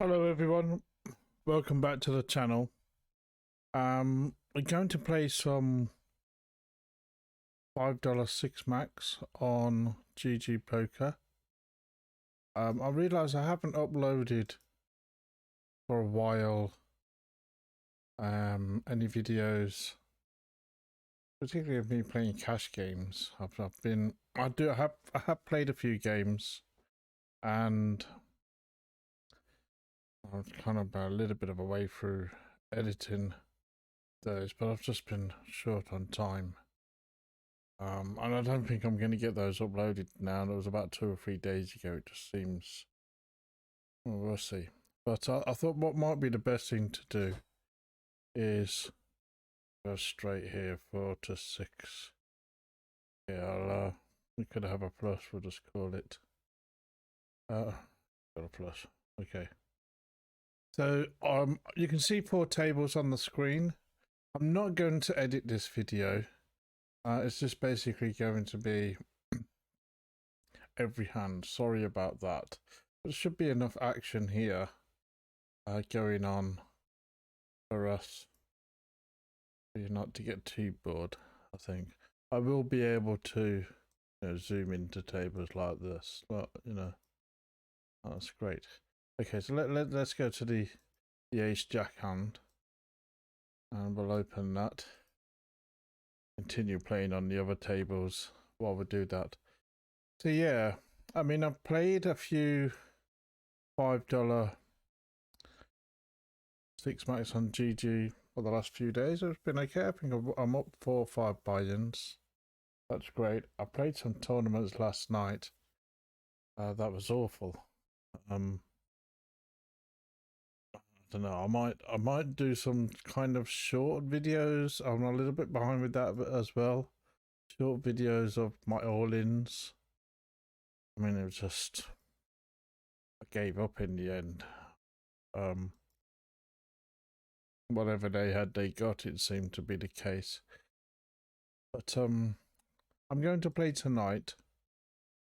Hello everyone, welcome back to the channel. We're going to play some $5 6 max on GGPoker. I realise I haven't uploaded for a while any videos, particularly of me playing cash games. I have played a few games, and I'm kind of a little bit of a way through editing those, but I've just been short on time. And I don't think I'm going to get those uploaded now. It was about 2 or 3 days ago. It just seems, well, we'll see. But I thought what might be the best thing to do is go straight here, 4 to 6. Yeah, we could have a plus. We'll just call it. Got a plus. Okay. So you can see 4 tables on the screen. I'm not going to edit this video. It's just basically going to be every hand. Sorry about that. There should be enough action here going on for us for you not to get too bored. I think I will be able to zoom into tables like this, but that's great. Okay, so let's go to the ace jack hand, and we'll open that. Continue playing on the other tables while we do that. So yeah, I mean, I've played a few $5 6 max on GG for the last few days. It's been okay. I think I'm up 4 or 5 buy-ins. That's great. I played some tournaments last night. That was awful. I don't know. I might do some kind of short videos. I'm a little bit behind with that as well. Short videos of my all-ins. I mean, it was just, I gave up in the end. Whatever they got, it seemed to be the case. But I'm going to play tonight,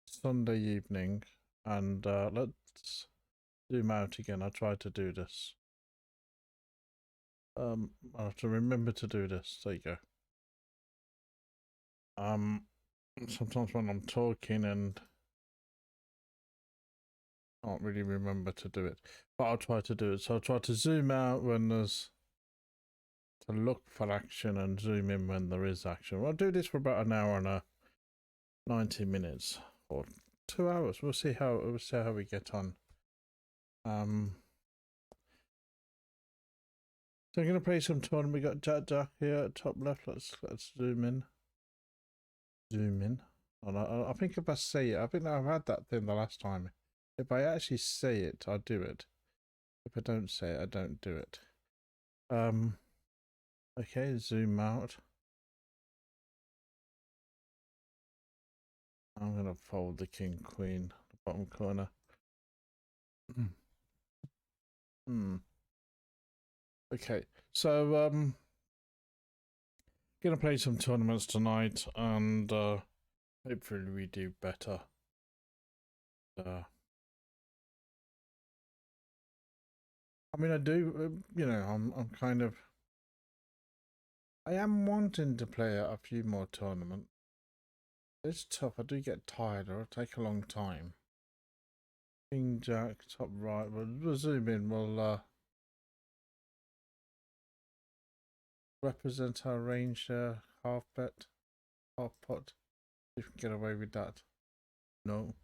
Sunday evening, and let's zoom out again. I tried to do this. I have to remember to do this. There you go. Sometimes when I'm talking and can't really remember to do it, but I'll try to do it. So I'll try to zoom out when there's to look for action and zoom in when there is action. I'll do this for about an hour and 90 minutes or 2 hours. We'll see how we get on. So I'm going to play some tournament. We got Jack here at top left. Let's zoom in. And I think if I say it, I think I've had that thing the last time. If I actually say it, I do it. If I don't say it, I don't do it. Okay, zoom out. I'm going to fold the king queen, the bottom corner. Okay, so gonna play some tournaments tonight, and hopefully we do better. I mean, I do, I'm kind of, I am wanting to play a few more tournaments. It's tough. I do get tired, or it'll take a long time. King Jack, top right. We'll zoom in. We'll represent our range there. Half bet, half pot. If we can get away with that. No.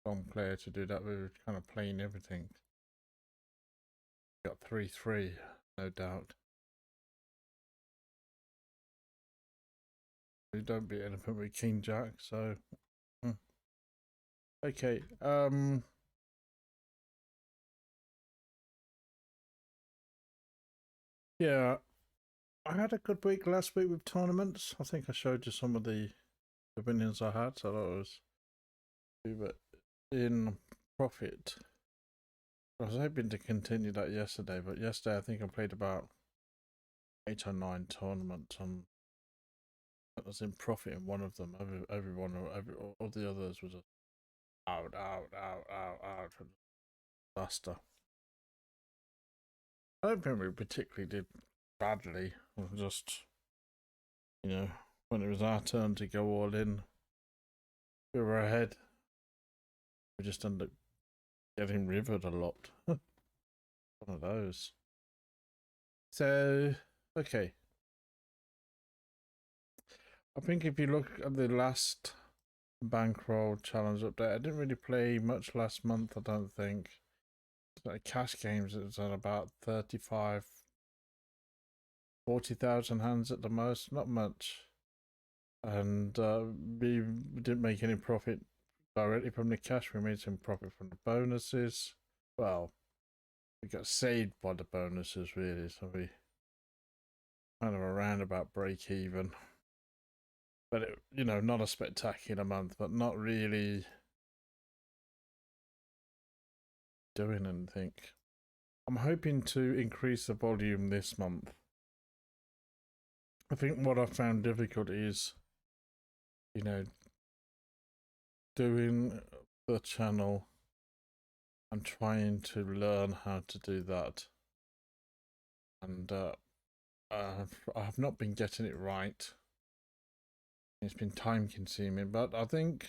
Wrong player to do that. We were kind of playing everything. Got 3-3, no doubt. We don't beat anything with King Jack, so okay. Yeah, I had a good week last week with tournaments. I think I showed you some of the opinions I had, so that was we were in profit. I was hoping to continue that yesterday, but yesterday I think I played about 8 or 9 tournaments, and I was in profit in one of them. All the others was out. disaster. I don't think we particularly did badly. It was just, you know, when it was our turn to go all in, we were ahead. We just ended up getting rivered a lot. One of those. So, okay. I think if you look at the last Bankroll challenge update, I didn't really play much last month, I don't think. Like cash games, it's at about 35, 40,000 hands at the most, not much. And we didn't make any profit directly from the cash. We made some profit from the bonuses. Well, we got saved by the bonuses really, so we kind of around about break even. But it, you know, not a spectacular month, but not really doing anything. I'm hoping to increase the volume this month. I think what I found difficult is, you know, doing the channel and trying to learn how to do that. And I have not been getting it right. It's been time consuming, but I think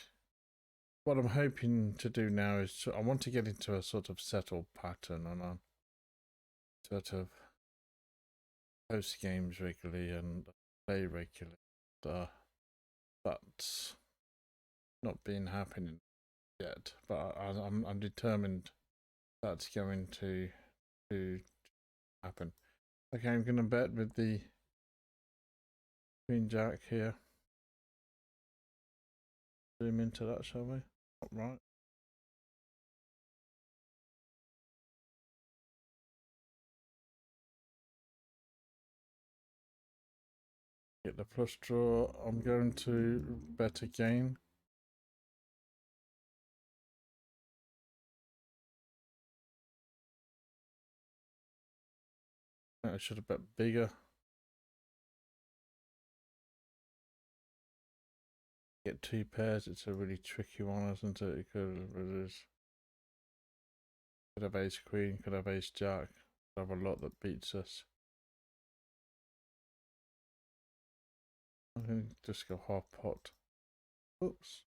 what I'm hoping to do now is I want to get into a sort of settled pattern and I sort of post games regularly and play regularly. That's not been happening yet, but I'm determined that's going to happen. Okay, I'm going to bet with the Queen Jack here. Zoom into that, shall we? Right. Get the flush draw. I'm going to bet again. I should have bet bigger. Get two pairs. It's a really tricky one, isn't it? Could have ace queen, could have ace jack, could have a lot that beats us. I'm going to just go half pot. Oops.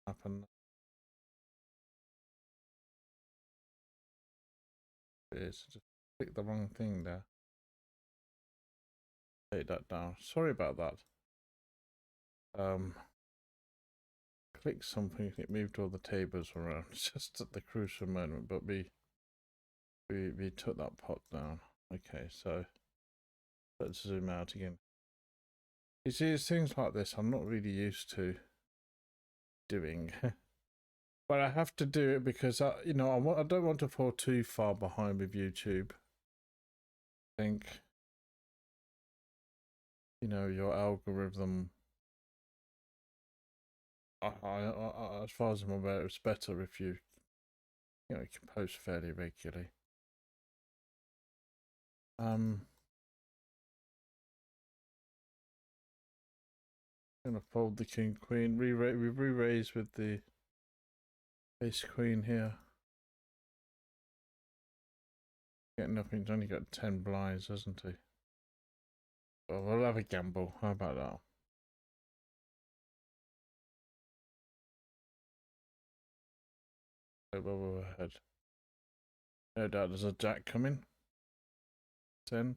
Happened. It is. Just click the wrong thing there. Take that down. Sorry about that. Click something, it moved all the tables around just at the crucial moment, but we took that pot down. Okay, so let's zoom out again. You see, it's things like this I'm not really used to doing. But I have to do it because I don't want to fall too far behind with YouTube. I think, you know, your algorithm, as far as I'm aware, it's better if you can post fairly regularly. Gonna fold the king queen. We re-raise with the ace queen here. Get nothing. He's only got 10 blinds, hasn't he? Well, we'll have a gamble. How about that? We're ahead. No doubt there's a jack coming. 10.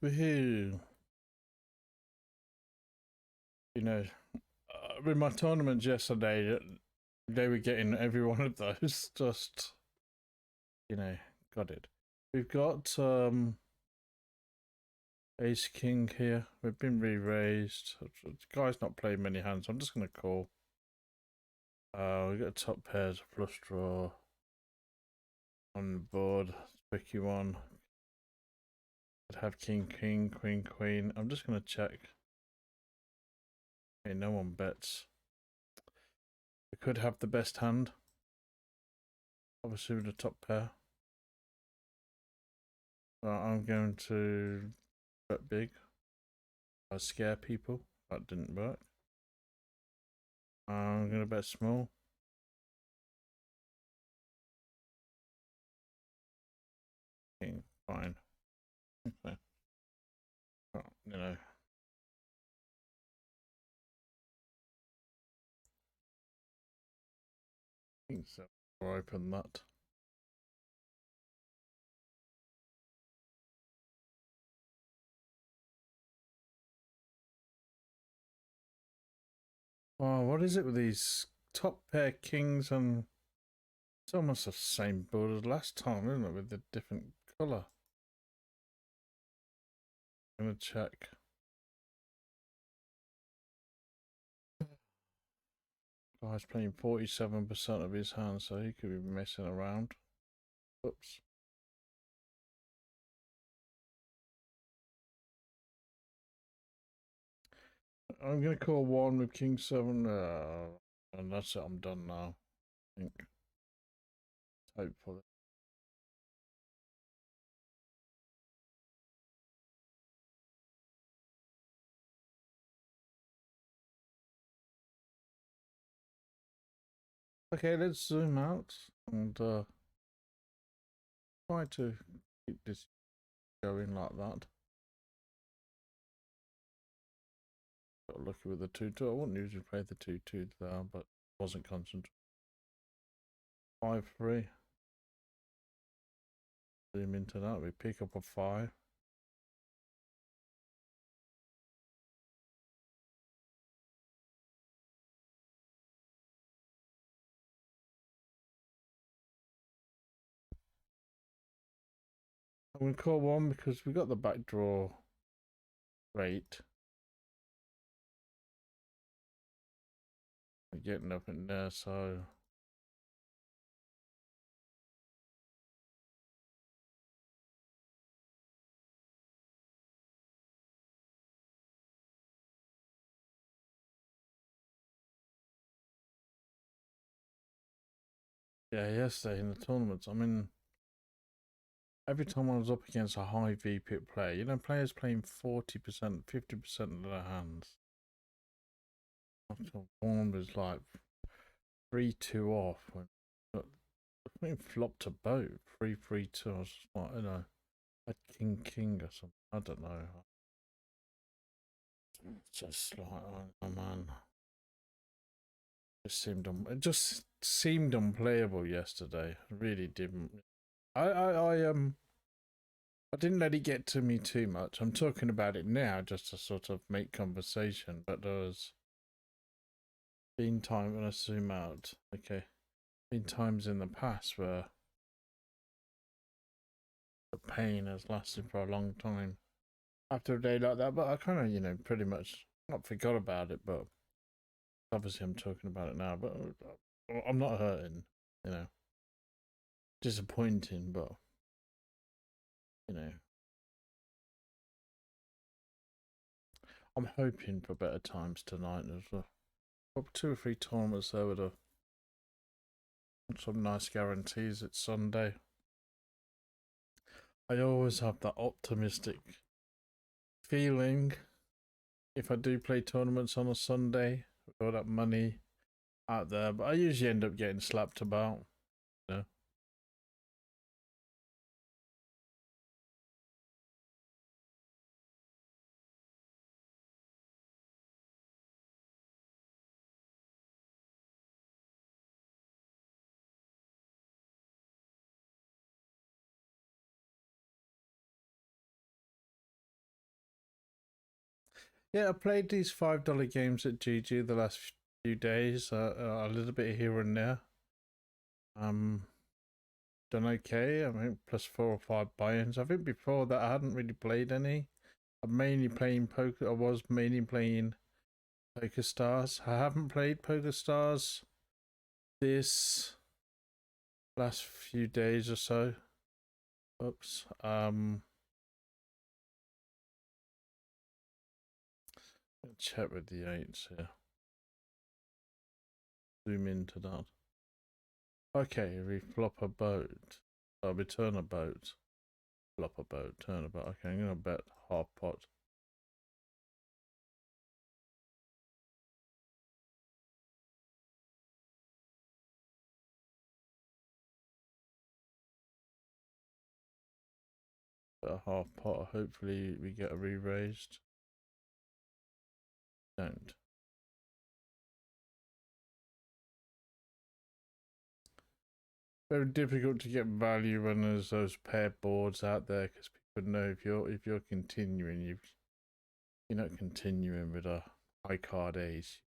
Woohoo! You know, with my tournaments yesterday, they were getting every one of those. Just, you know, got it. We've got ace king here. We've been re-raised. The guy's not playing many hands. I'm just gonna call. We got top pairs, flush draw on the board. Tricky one. I'd have king, king, queen, queen. I'm just going to check. Okay, no one bets. We could have the best hand. Obviously with the top pair. I'm going to bet big. I scare people. That didn't work. I'm going to bet small. King, fine. Okay. Well, you know. I think so. I'll open that. Oh, what is it with these top pair kings and it's almost the same board as last time, isn't it? With the different colour. I'm gonna check. Guy's playing 47% of his hand, so he could be messing around. Oops. I'm gonna call one with king 7, and that's it. I'm done now. I think. Hopefully. Okay, let's zoom out and try to keep this going like that. Got lucky with the 2-2. I wouldn't usually play the 2-2 there, but wasn't concentrating. 5-3. Zoom into that. We pick up a 5. I'm going to call 1 because we got the back draw rate. We're getting up in there, so yeah, yesterday in the tournaments, I mean, every time I was up against a high VPIP player, you know, players playing 40%, 50% of their hands. After one was like 3-2 off. When I think flopped to boat 3-3-2. I was just like, you know, a king or something. I don't know. Just like, oh man, it just seemed unplayable yesterday. It really didn't. I didn't let it get to me too much. I'm talking about it now just to sort of make conversation, but there was been time when I zoom out. Okay, been times in the past where the pain has lasted for a long time after a day like that. But I kind of, you know, pretty much not forgot about it. But obviously, I'm talking about it now. But I'm not hurting, you know. Disappointing, but you know, I'm hoping for better times tonight as well. Got 2 or 3 tournaments there with some nice guarantees. It's Sunday. I always have that optimistic feeling if I do play tournaments on a Sunday with all that money out there, but I usually end up getting slapped about, you know. Yeah, I played these $5 games at GG the last few days, a little bit here and there. Done okay. I mean, plus 4 or 5 buy-ins. I think before that I hadn't really played any. I'm mainly playing poker. I was mainly playing Poker Stars. I haven't played Poker Stars this last few days or so. Oops. Check with the 8s here. Zoom into that. Okay, we flop a boat. We turn a boat. Flop a boat, turn a boat. Okay, I'm gonna bet half pot. Bet a half pot. Hopefully we get a re-raised. Don't. Very difficult to get value when there's those pair boards out there, because people know if you're continuing, you're not continuing with a high card ace.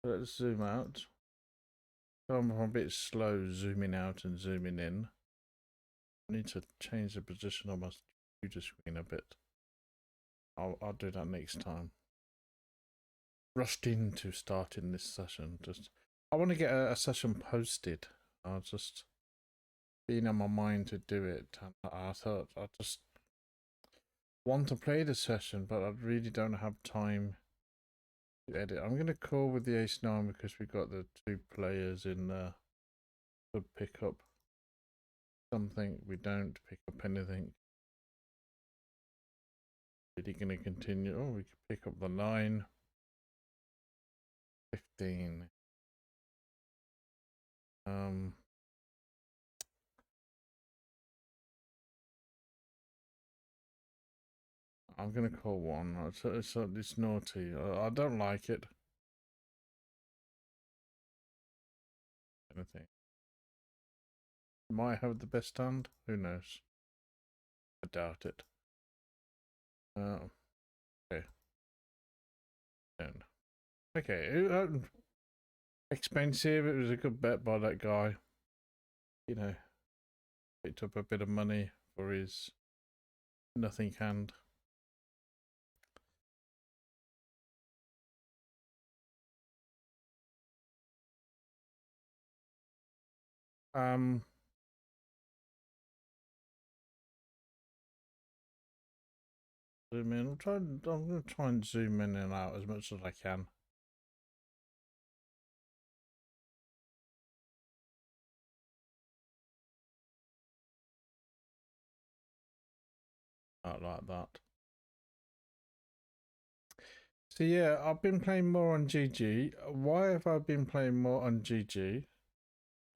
Let's zoom out. I'm a bit slow zooming out and zooming in. I need to change the position on my computer screen a bit. I'll do that next time. Rushed into starting this session. I want to get a session posted. I just been on my mind to do it, and I thought I just want to play the session, but I really don't have time to edit. I'm going to call with the ace-9 because we got the 2 players in there. Could pick up something. We don't pick up anything. Is he going to continue? Oh, we could pick up the 9. 15. I'm going to call 1. It's naughty. I don't like it. Anything. Might have the best hand. Who knows? I doubt it. Okay. 10. Okay. Expensive. It was a good bet by that guy. You know, picked up a bit of money for his nothing hand. Zoom in. I'm going to try and zoom in and out as much as I can. Not like that. So yeah, I've been playing more on GG. Why have I been playing more on GG?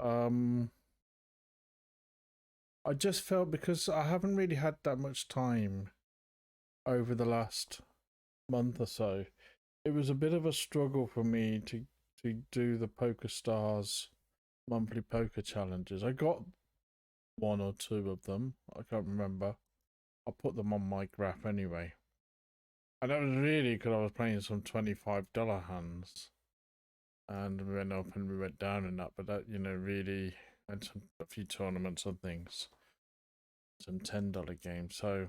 I just felt because I haven't really had that much time over the last month or so. It was a bit of a struggle for me to do the Poker Stars monthly poker challenges. I got 1 or 2 of them. I can't remember. I'll put them on my graph anyway. And that was really because I was playing some $25 hands. And we went up and we went down and that. But that, really went a few tournaments and things. Some $10 games. So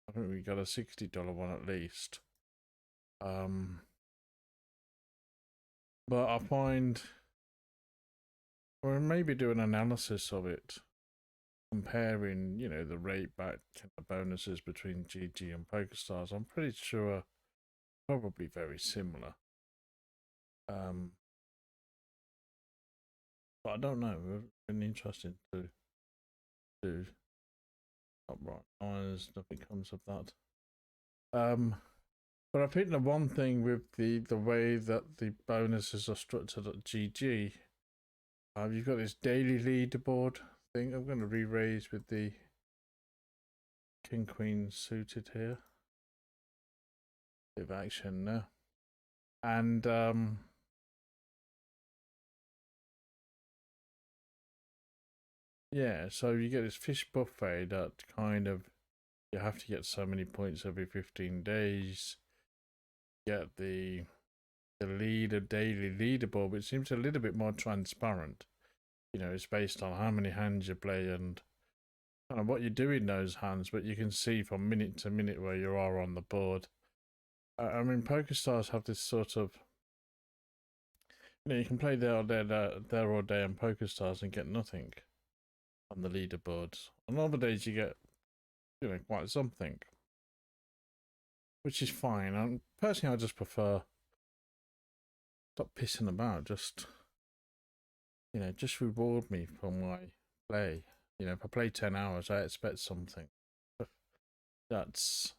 I think we got a $60 one at least. But I find we'll maybe do an analysis of it, comparing, the rate back bonuses between GG and PokerStars. I'm pretty sure probably very similar. But I don't know. It's been interesting to do. Upright eyes, nothing comes of that. But I think the one thing with the way that the bonuses are structured at GG, you've got this daily leaderboard thing. I'm going to re-raise with the King Queen suited here. Bit of action there. And yeah, so you get this fish buffet that kind of, you have to get so many points every 15 days. Get the daily leaderboard, which seems a little bit more transparent. It's based on how many hands you play and kind of what you do in those hands, but you can see from minute to minute where you are on the board. I mean, PokerStars have this sort of, you can play there all day on PokerStars and get nothing. on the leaderboards. On other days you get, you know, quite something, which is fine. And personally, I just prefer stop pissing about. Just, you know, just reward me for my play. You know, if I play 10 hours, I expect something. That's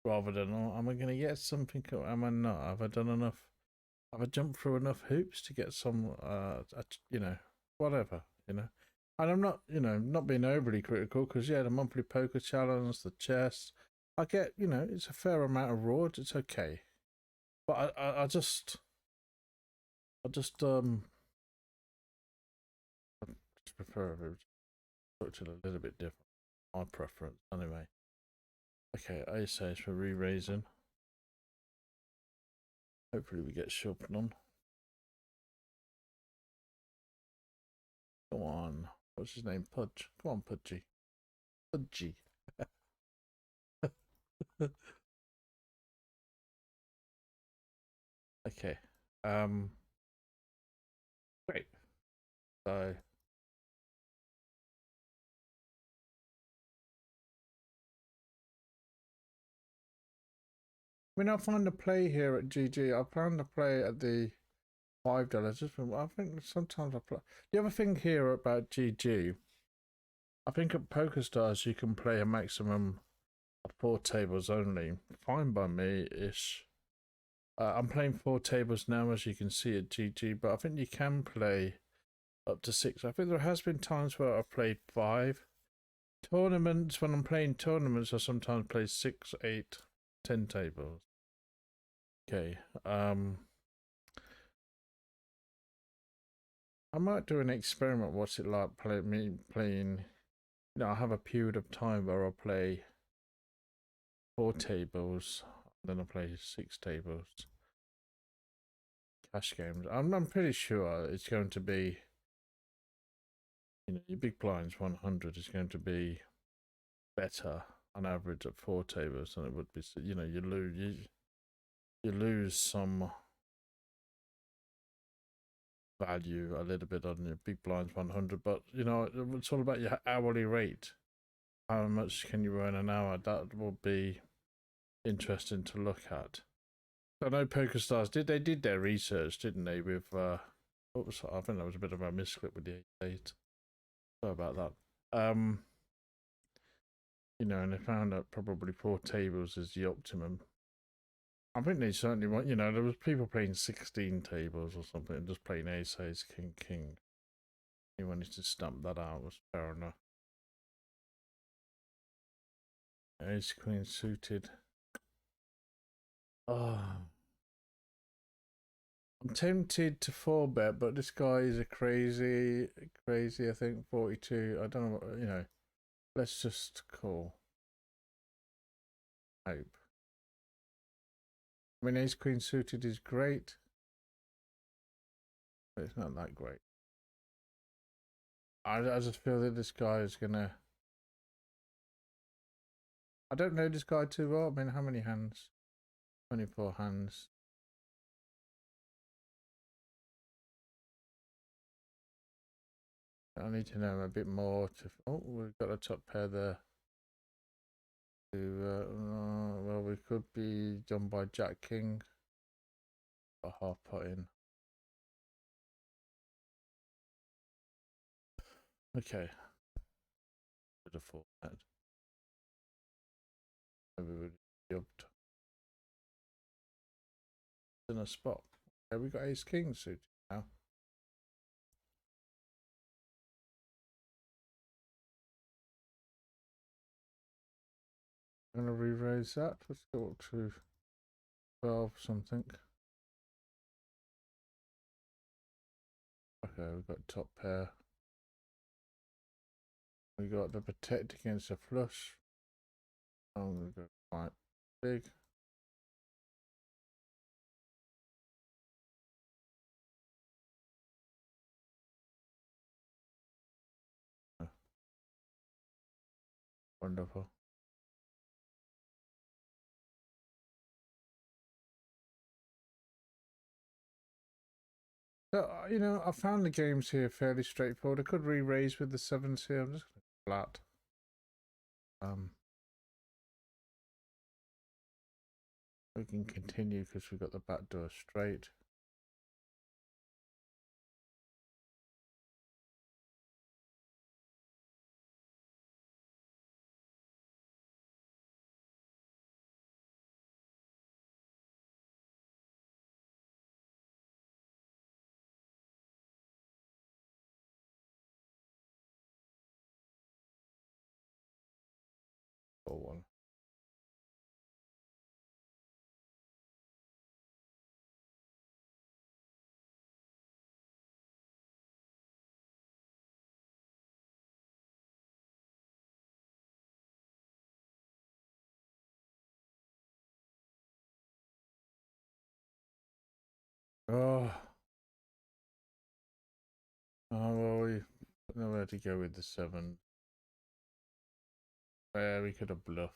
rather than, oh, am I going to get something or am I not? Have I done enough? Have I jumped through enough hoops to get some, you know, whatever, you know? And I'm not, you know, not being overly critical because, yeah, the monthly poker challenge, the chess, I get, you know, it's a fair amount of rewards. It's okay. But I just prefer it structured a little bit different. My preference, anyway. Okay, I say it's for re-raising. Hopefully we get shoved on. Go on. What's his name? Pudge. Come on, Pudgy. Pudgy. Okay. Great. So I mean, I find the play here at GG. I found the play at the $5. I think sometimes I play. The other thing here about GG, I think at PokerStars you can play a maximum of 4 tables only. Fine by me ish. I'm playing 4 tables now, as you can see at GG, but I think you can play up to 6. I think there has been times where I've played 5. Tournaments, when I'm playing tournaments, I sometimes play 6, 8, 10 tables. Okay. I might do an experiment. What's it like playing? You know, I have a period of time where I'll play 4 tables, then I'll play 6 tables. Cash games. I'm pretty sure it's going to be, you know, your big blinds 100 is going to be better on average at 4 tables than it would be. You know, you lose some value a little bit on your big blinds 100, but you know, it's all about your hourly rate. How much can you earn an hour? That will be interesting to look at. I know PokerStars did their research, didn't they? With oops, I think that was a bit of a misclip with the 8. Sorry about that. You know, and they found that probably 4 tables is the optimum. I think they certainly want, you know, there was people playing 16 tables or something and just playing ace, ace, king, king. He wanted to stump that out, was fair enough. Ace, queen suited. Oh. I'm tempted to 4-bet, but this guy is a crazy, I think, 42. I don't know what, you know. Let's just call. Hope. I mean, ace, queen suited is great, but it's not that great. I just feel that this guy is gonna. I don't know this guy too well. I mean, how many hands? 24 hands. I need to know a bit more to. Oh, we've got a top pair there. Well, we could be done by Jack King. A half pot in. Okay. Could afford that. Maybe we'll jumped in a spot. Okay, we got ace king suited now. I'm gonna re-raise that. Let's go up to 12 something. Okay, we've got top pair. We got the protect against a flush. I'm gonna go quite big. Wonderful. So, you know, I found the games here fairly straightforward. I could re-raise with the sevens here. I'm just going to flat. We can continue because we've got the back door straight. Or one. Oh, well, we don't know where to go with the seven. We could have bluffed.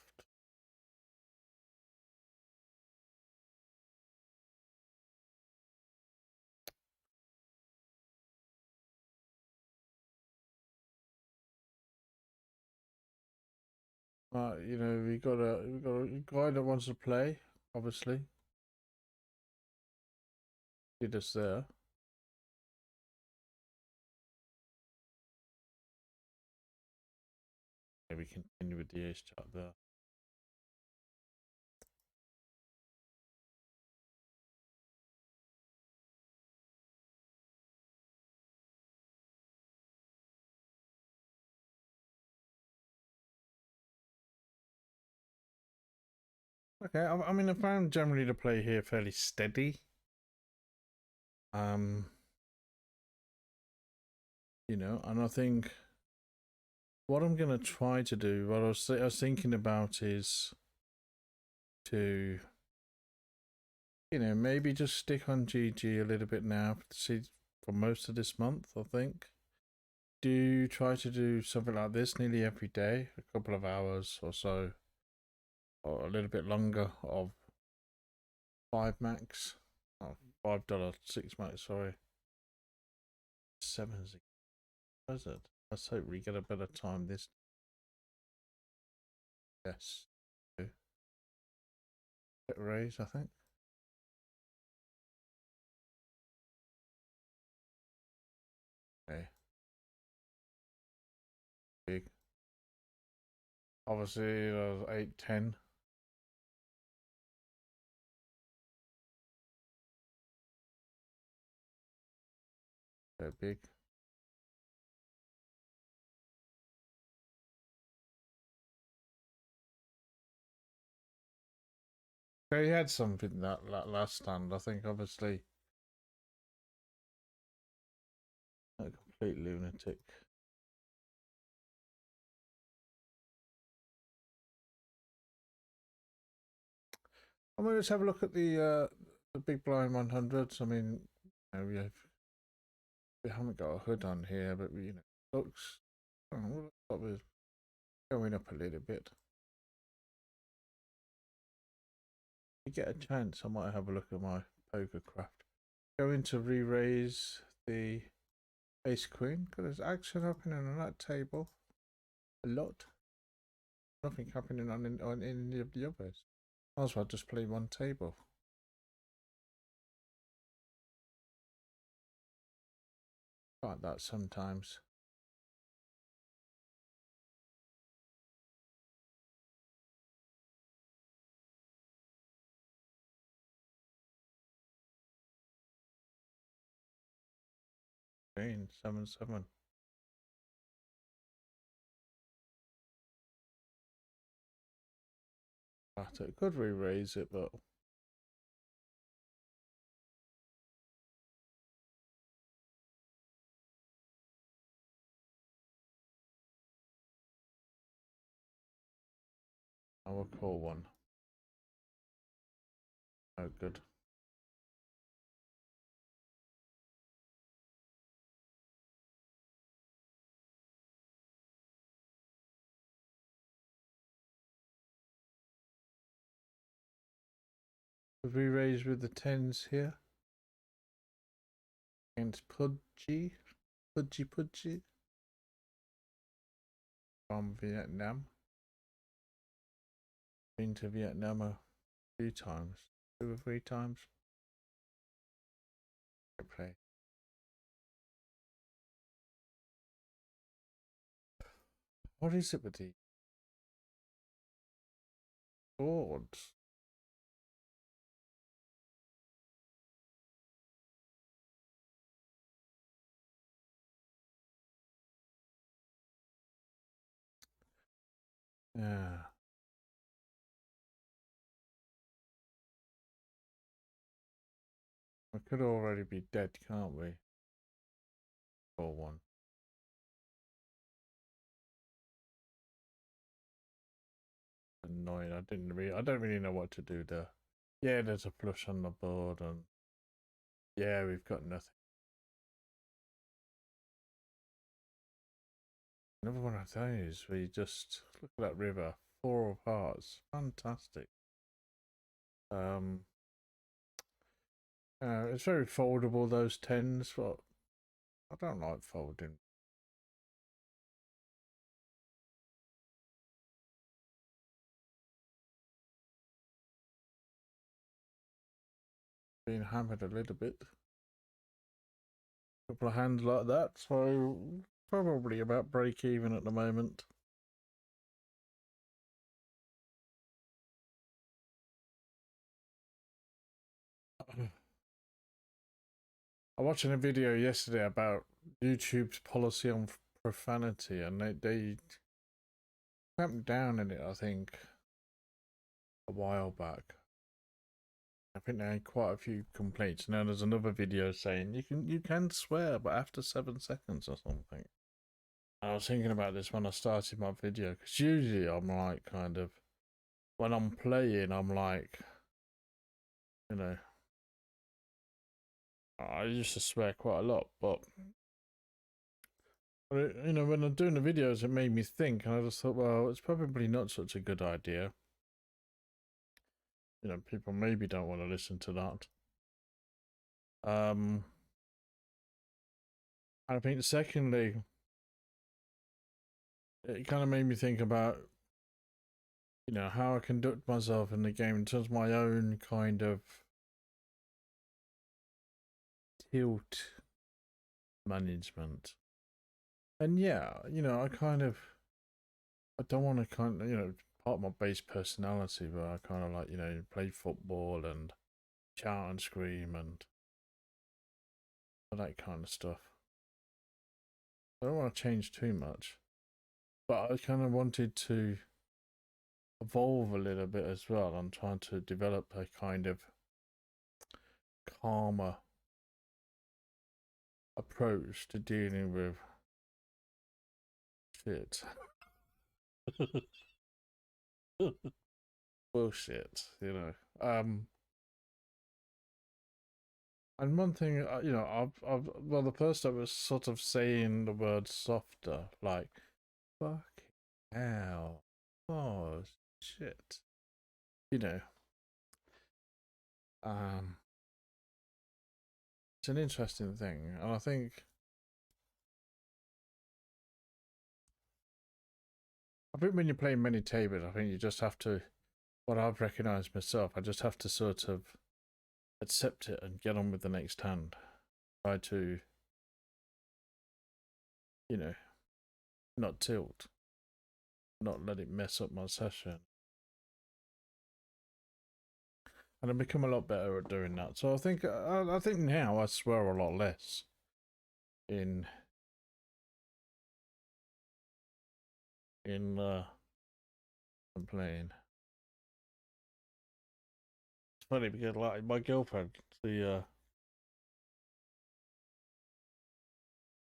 You know, we got a guy that wants to play, obviously. Did us there. Yeah, we continue with the ace chart there. Okay, I mean, I found generally the play here fairly steady. You know, and I think what I'm gonna try to do, what I was thinking about is to, you know, maybe just stick on GG a little bit now, see for most of this month. I think. Do try to do something like this nearly every day, a couple of hours or so, or a little bit longer of 5 max, oh, $5 6 max. Sorry, sevens. Is it? Let's hope we get a better time this. Yes. Bit raise, I think. Okay. Big. Obviously, 8, 10. They're big. So he had something that last stand, I think, obviously. A complete lunatic. I mean, let's have a look at the big blind 100s. I mean, you know, we haven't got a hood on here, but we, you know, looks, we're going up a little bit. If you get a chance, I might have a look at my poker craft. Going to re-raise the ace queen because there's action happening on that table. A lot. Nothing happening on any of the others. Might as well just play one table. Like that sometimes. Green 7-7. It could re-raise it, but I will call one. Oh, good. Re-raise with the 10s here. against Pudgy from Vietnam. Been to Vietnam a few times, 2 or 3 times. Great place. What is it with the swords? Yeah. We could already be dead, can't we? Or one. Annoying. I don't really know what to do there. Yeah, there's a flush on the board, and yeah, we've got nothing. Another one of those where you just look at that river, 4 of hearts, fantastic. It's very foldable, those 10s, but I don't like folding. Being hammered a little bit. Couple of hands like that, so probably about break even at the moment. I was watching a video yesterday about YouTube's policy on profanity, and they clamped down on it, I think, a while back. I think they had quite a few complaints. Now there's another video saying you can swear, but after 7 seconds or something. I was thinking about this when I started my video, because usually I'm like, kind of, when I'm playing, I'm like, you know, I used to swear quite a lot, but you know, when I'm doing the videos, it made me think, and I just thought, well, it's probably not such a good idea. You know, people maybe don't want to listen to that. I think secondly, it kind of made me think about, you know, how I conduct myself in the game in terms of my own kind of tilt management. And yeah, you know, I don't want to kind of, you know, part of my base personality, but I kind of like, you know, play football and shout and scream and all that kind of stuff. I don't want to change too much, but I kind of wanted to evolve a little bit as well. I'm trying to develop a kind of calmer approach to dealing with shit. Bullshit, you know. And one thing, you know, well, the first I was sort of saying the word softer, like, fuck hell, oh shit, you know. It's an interesting thing, and I think when you're playing many tables, I think you just have to. What I've recognised myself, I just have to sort of accept it and get on with the next hand. Try to, you know, not tilt, not let it mess up my session. And I've become a lot better at doing that. So I think now I swear a lot less in I'm playing. It's funny because like my girlfriend, the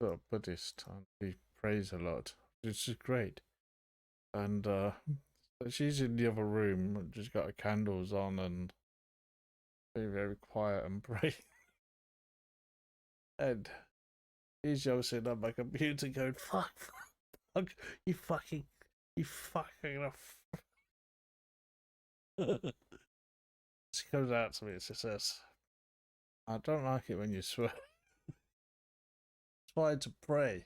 sort of Buddhist, and she prays a lot. It's just great. And she's in the other room, just got her candles on and being very quiet and praying. And he's just sitting on my computer going, fuck, fuck, you fucking. She comes out to me and she says, I don't like it when you swear. trying to pray.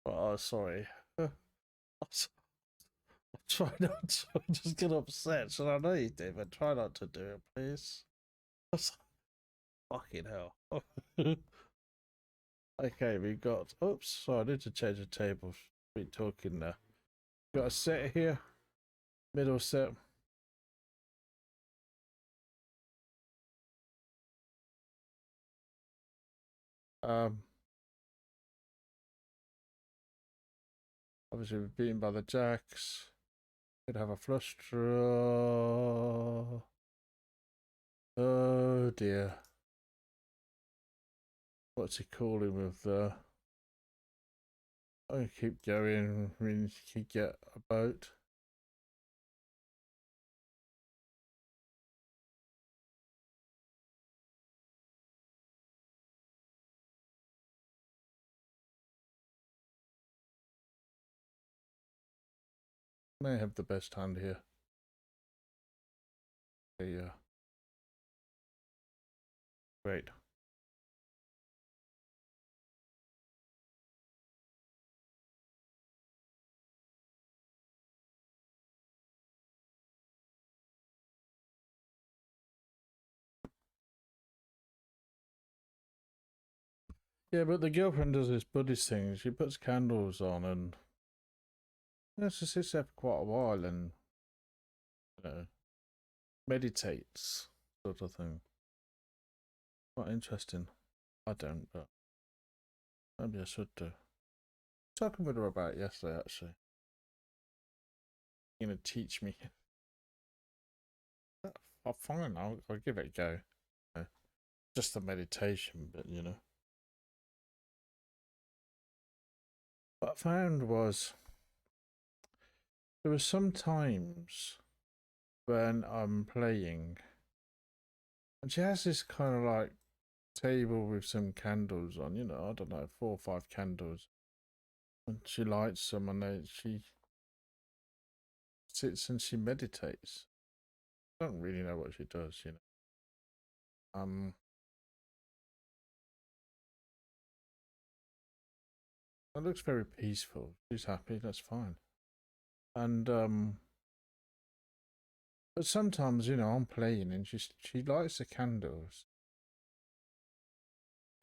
Oh, sorry. I'm trying not to just get upset. So I know you do, but try not to do it, please. Fucking hell. Okay, we got. Oops, sorry, I need to change the table. Be talking now. Got a set here. Middle set. Obviously, we're beaten by the jacks. Could have a flush draw. Oh dear. What's he calling with the? I keep going. We need to get a boat. May have the best hand here. Yeah. Great. Yeah, but the girlfriend does this Buddhist thing. She puts candles on and she sits there for quite a while and meditates, sort of thing. Quite interesting. I don't, but maybe I should do. Talking with her about it yesterday, actually. You're gonna teach me. Oh, fine, I'll give it a go. Just the meditation, but What I found was there were some times when I'm playing, and she has this kind of like table with some candles on, I don't know, 4 or 5 candles. And she lights them and she sits and she meditates. I don't really know what she does, It looks very peaceful. She's happy, that's fine. And but sometimes, I'm playing and she lights the candles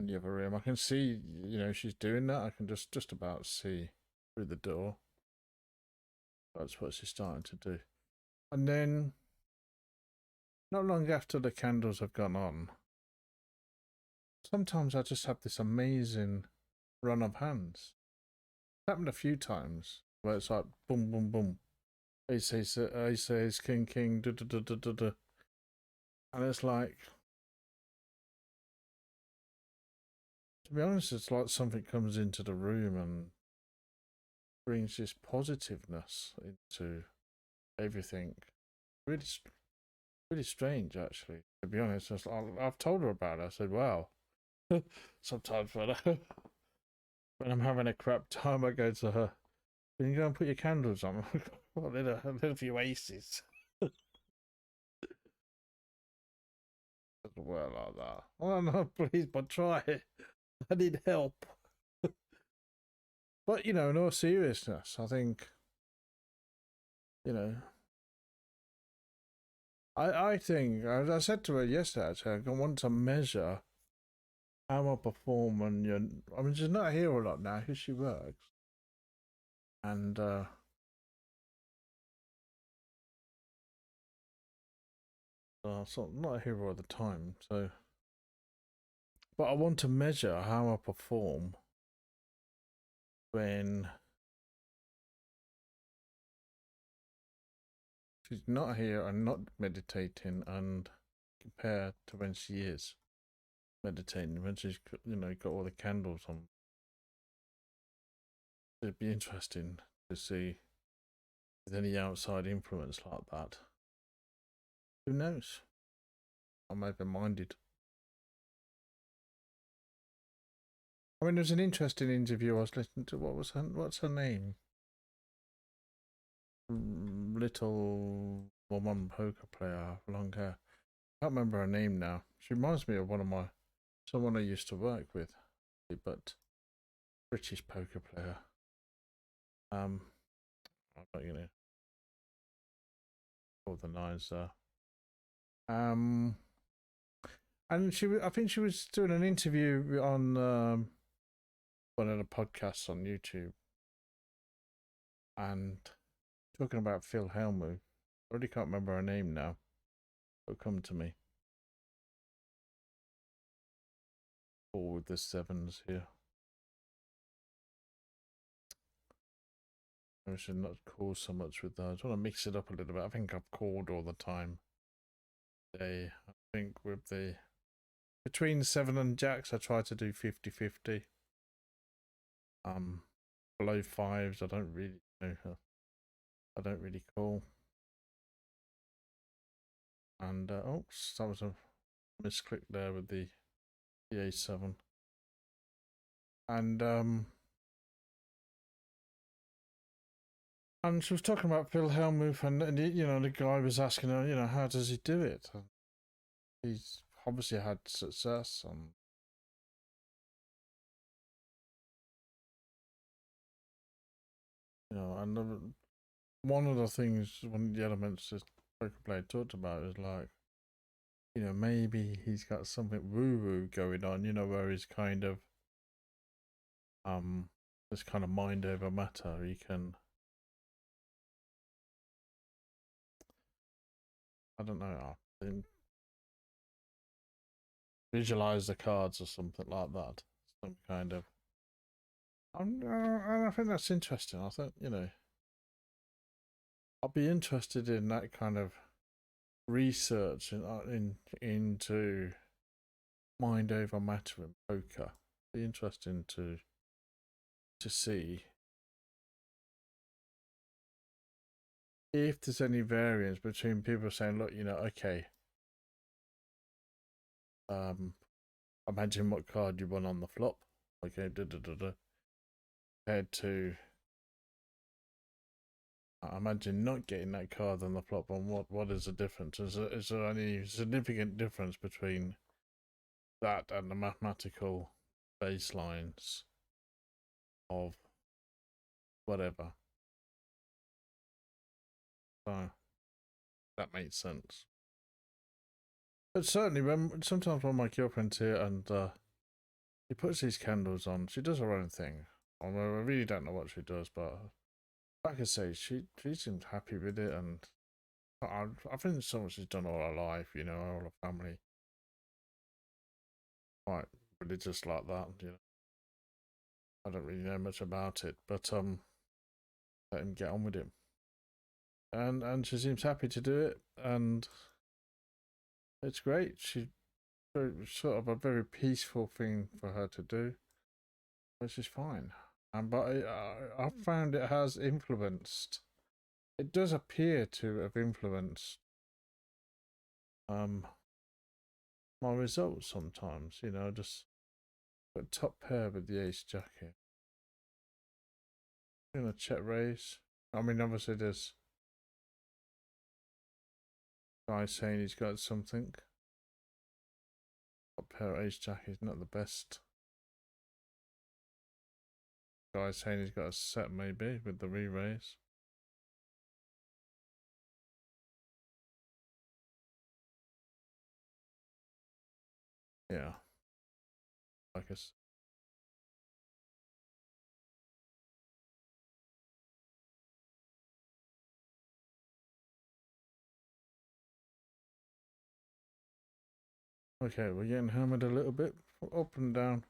in the other room. I can see, she's doing that. I can just about see through the door. That's what she's starting to do. And then, not long after the candles have gone on, sometimes I just have this amazing run of hands. It's happened a few times where it's like boom, boom, boom. Ace, ace, king, king, da da da da da da. And it's like, to be honest, it's like something comes into the room and brings this positiveness into everything. Really, really strange, actually. To be honest, I've told her about it. I said, "Wow." Sometimes when I'm having a crap time, I go to her. Can you go and put your candles on? A little few aces. Doesn't work like that. Oh no, please, but try it. I need help. But in all seriousness, I think I think, as I said to her yesterday, I want to measure how I perform on I mean, she's not here a lot now because she works. And, so I'm not here all the time, so. But I want to measure how I perform when she's not here and not meditating, and compare to when she is meditating, when she's got all the candles on. It'd be interesting to see with any outside influence like that. Who knows? I'm open-minded. I mean, there's an interesting interview I was listening to. What's her name? Little woman poker player, long hair. I can't remember her name now. She reminds me of one of my someone I used to work with, but British poker player. I'm not gonna call the nines there. And I think she was doing an interview on one of the podcasts on YouTube, and talking about Phil Hellmuth. I already can't remember her name now. It'll come to me. All with the sevens here. I should not call so much with those. I want to mix it up a little bit. I think I've called all the time. I think with the between 7 and jacks, I try to do 50-50. Below fives, I don't really know. I don't really call. And oops, that was a misclick there with the A7. And she was talking about Phil Hellmuth, and you know, the guy was asking her, you know, how does he do it? And he's obviously had success, and you know, and one of the things, one of the elements this poker player talked about is like, you know, maybe he's got something woo-woo going on, you know, where he's kind of this kind of mind over matter. He can, I don't know, visualize the cards or something like that. Some kind of, and I think that's interesting. I think, you know, I'll be interested in that kind of research into mind over matter in poker. Be interesting to see if there's any variance between people saying, look, you know, okay, imagine what card you won on the flop, okay, compared to imagine not getting that card on the flop, and what is the difference? Is there any significant difference between that and the mathematical baselines of whatever? So that makes sense. But certainly, sometimes when my girlfriend's here and she puts these candles on, she does her own thing. Although I really don't know what she does, but like I say, she seems happy with it, and I think it's something she's done all her life. You know, all her family quite religious like that. You know, I don't really know much about it, but let him get on with it. And she seems happy to do it, and it's great. She sort of a very peaceful thing for her to do, which is fine. But I found it has influenced. It does appear to have influenced my results sometimes. You know, just put top pair with the ace jacket. I'm gonna check raise. I mean, obviously there's guy saying he's got something. Top pair ace jack is not the best. Guy saying he's got a set maybe with the re-raise. Yeah. I guess. Okay, we're getting hammered a little bit. Up and down.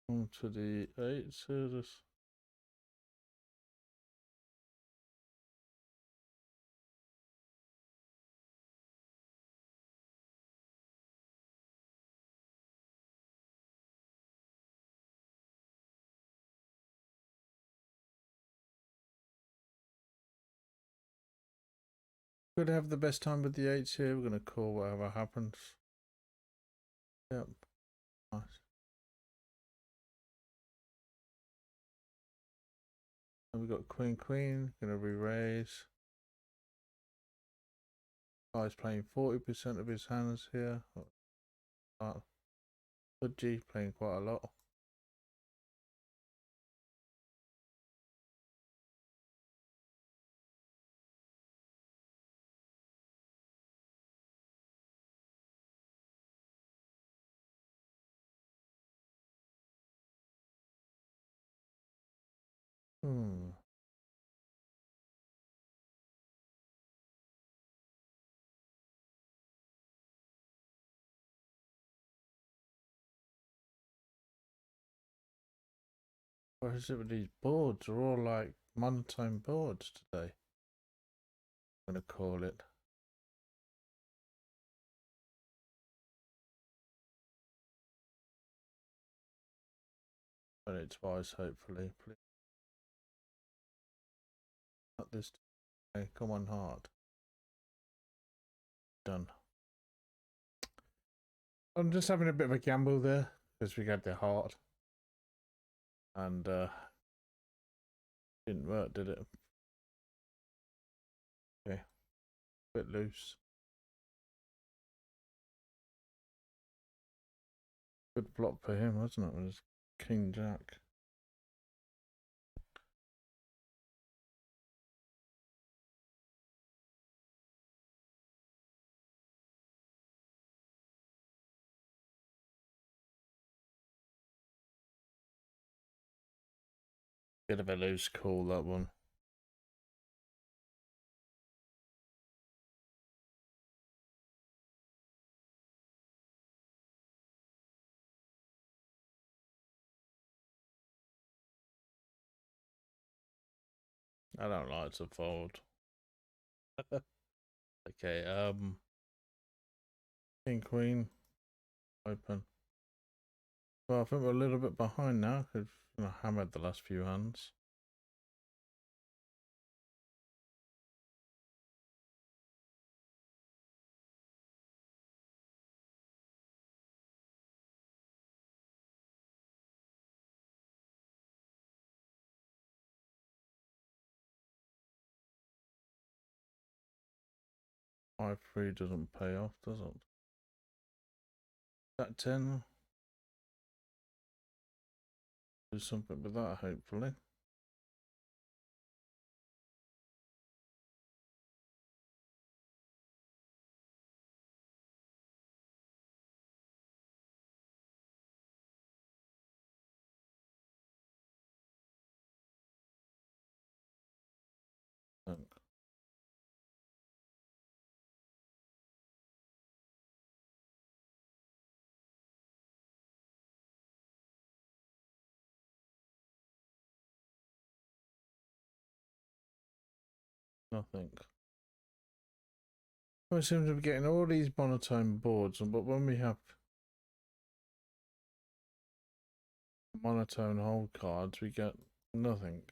On to the 8, so this. Could have the best time with the 8s here. We're going to call whatever happens. Yep. Nice. And we've got Queen Queen, gonna re-raise. Guy's playing 40% of his hands here. G playing quite a lot. What is it with these boards? They're all like monotone boards today. I'm gonna call it. But it's twice, hopefully. Please. Not this time. Come on, heart. Done. I'm just having a bit of a gamble there because we got the heart. And didn't work, did it? Okay. Bit loose. Good flop for him, wasn't it? It was King Jack. Bit of a loose call, that one. I don't like to fold. Okay, King Queen. Open. Well, I think we're a little bit behind now because I hammered the last few hands. Five three doesn't pay off, does it? That 10. Do something with that, hopefully. Nothing. We seem to be getting all these monotone boards, but when we have monotone hold cards, we get nothing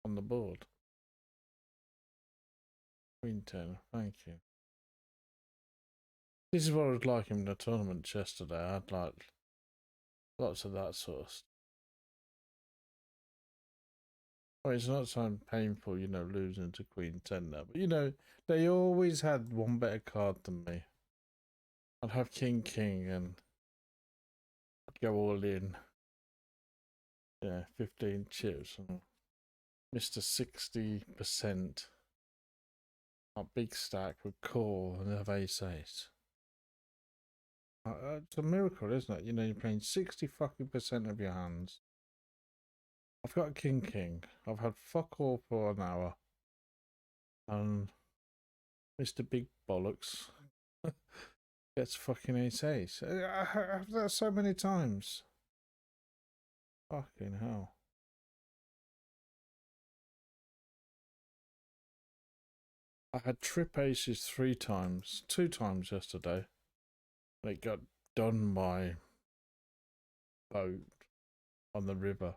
on the board. Queen 10, thank you. This is what I was like in the tournament yesterday. I had like lots of that sort of stuff. Well, it's not so painful, losing to Queen 10 now. But, they always had one better card than me. I'd have King King and I'd go all in. Yeah, 15 chips and Mr. 60%. A big stack would call and have ace-ace. It's a miracle, isn't it? You're playing 60% of your hands. I've got King King. I've had fuck all for an hour. And Mr. Big Bollocks gets fucking ace-ace. I have that so many times. Fucking hell. I had trip aces 3 times. 2 times yesterday. And it got done by boat on the river.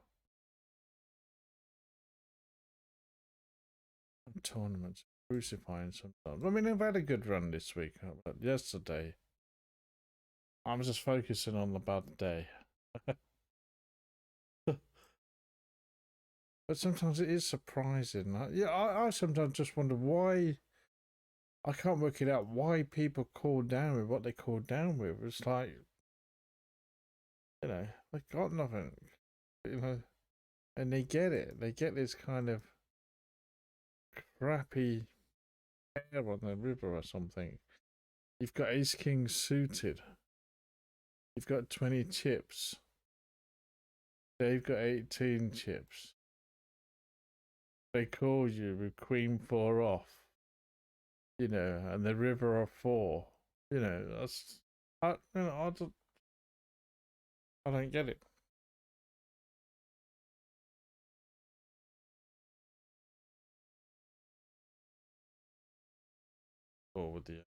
Tournaments. Crucifying sometimes. I mean, I've had a good run this week, but yesterday I was just focusing on the bad day. But But sometimes it is surprising. I sometimes just wonder why. I can't work it out why people call down with what they call down with. It's like, they got nothing, and they get it. They get this kind of crappy pair on the river or something. You've got ace king suited. You've got 20 chips. They've got 18 chips. They call you with queen 4 off. And the river are 4. That's I don't get it. Or with the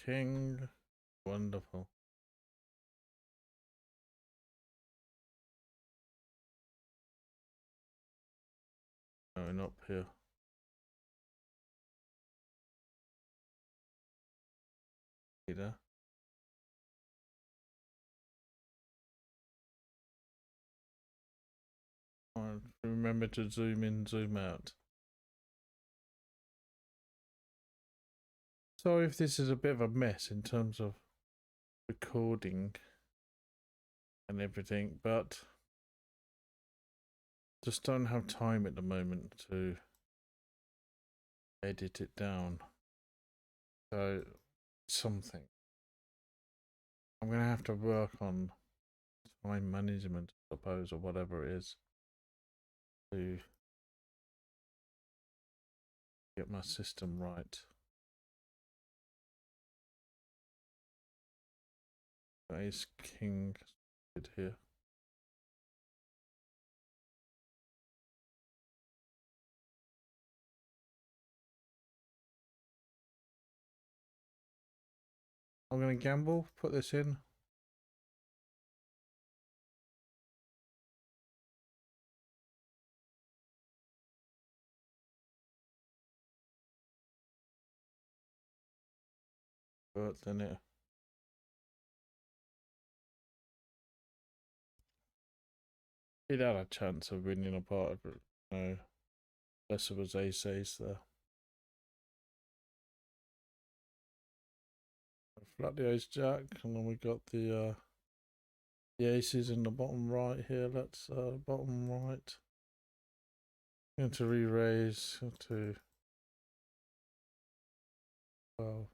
king, wonderful. Going up here. Either. Remember to zoom in, zoom out. Sorry if this is a bit of a mess in terms of recording and everything, but just don't have time at the moment to edit it down. So something I'm gonna have to work on time management, I suppose, or whatever it is, to get my system right. Ace king here. I'm gonna gamble, put this in. But then it had a chance of winning a part, but no, less of us ace there. Flat the ace jack, and then we got the aces in the bottom right here. Let's bottom right. Going to re-raise to 12.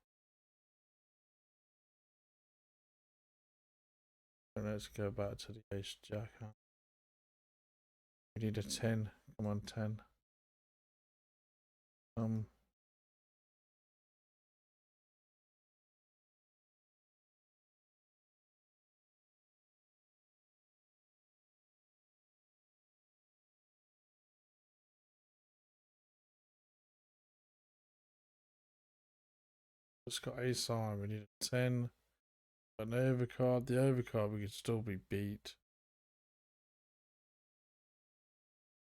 And let's go back to the ace jack. We need a 10. Come on, 10. It's got ace high. We need a 10. An overcard. The overcard we could still be beat.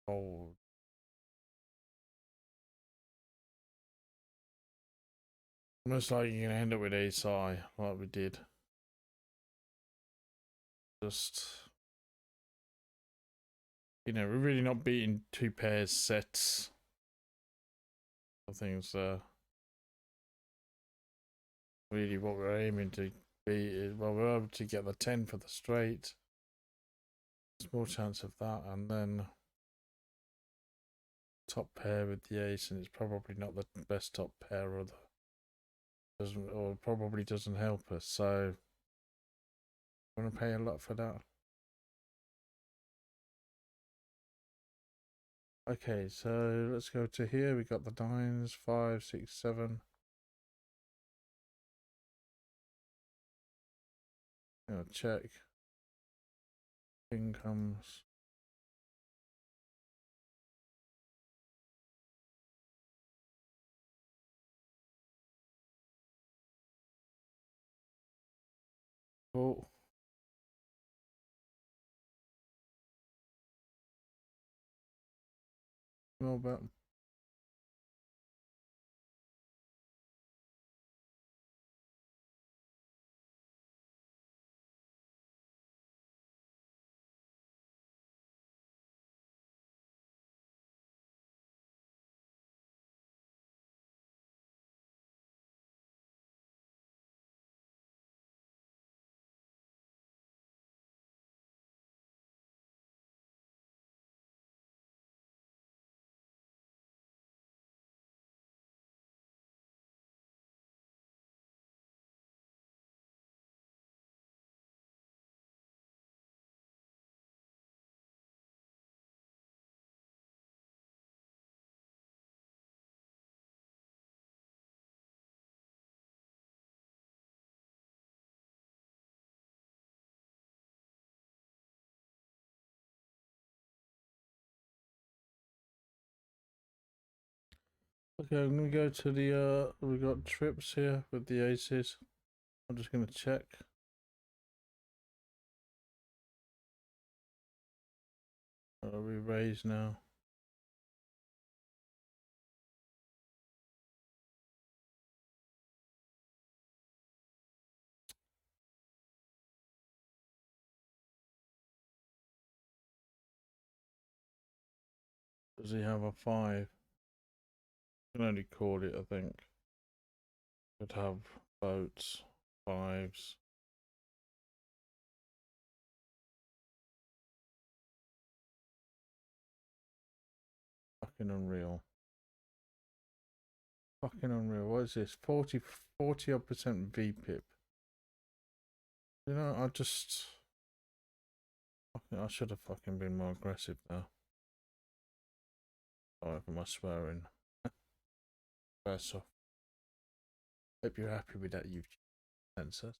Fold. Most likely you're gonna end up with ace high like we did. Just, we're really not beating 2 pairs sets. I think it's really what we're aiming to beat is, well, we're able to get the 10 for the straight. Small chance of that, and then top pair with the ace, and it's probably not the best top pair, or probably doesn't help us. So I'm gonna pay a lot for that. Okay, so let's go to here. We got the 9s, 5, 6, 7. Check. King comes. Oh. No bet. Okay, I'm gonna go to the we got trips here with the aces. I'm just gonna check. We raise now. Does he have a 5? You can only call it, I think. Could have boats, 5s. Fucking unreal. Fucking unreal. What is this? 40 odd percent VPIP. You know, I should have fucking been more aggressive now. Sorry for my swearing. First off, hope you're happy with that YouTube sensor.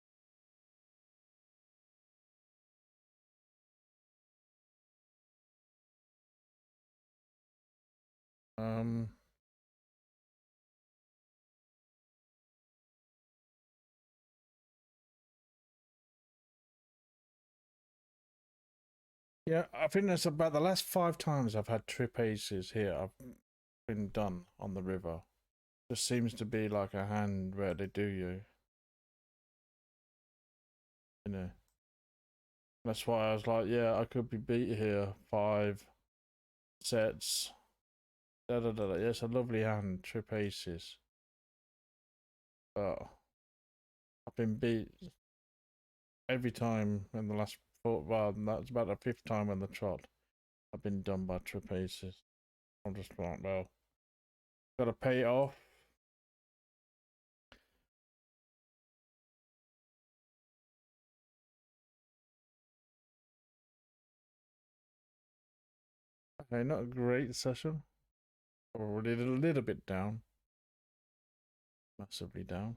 Yeah, I think that's about the last 5 times I've had trip aces here. I've been done on the river. Just seems to be like a hand where they do you. You know. That's why I was like, yeah, I could be beat here. 5 sets. Da da da da. Yeah, it's a lovely hand, trip aces. But I've been beat every time in the last 4. Well, that's about the 5th time in the trot. I've been done by trip aces. I'm just like, well, gotta pay it off. Okay, not a great session. Already a little bit down. Massively down.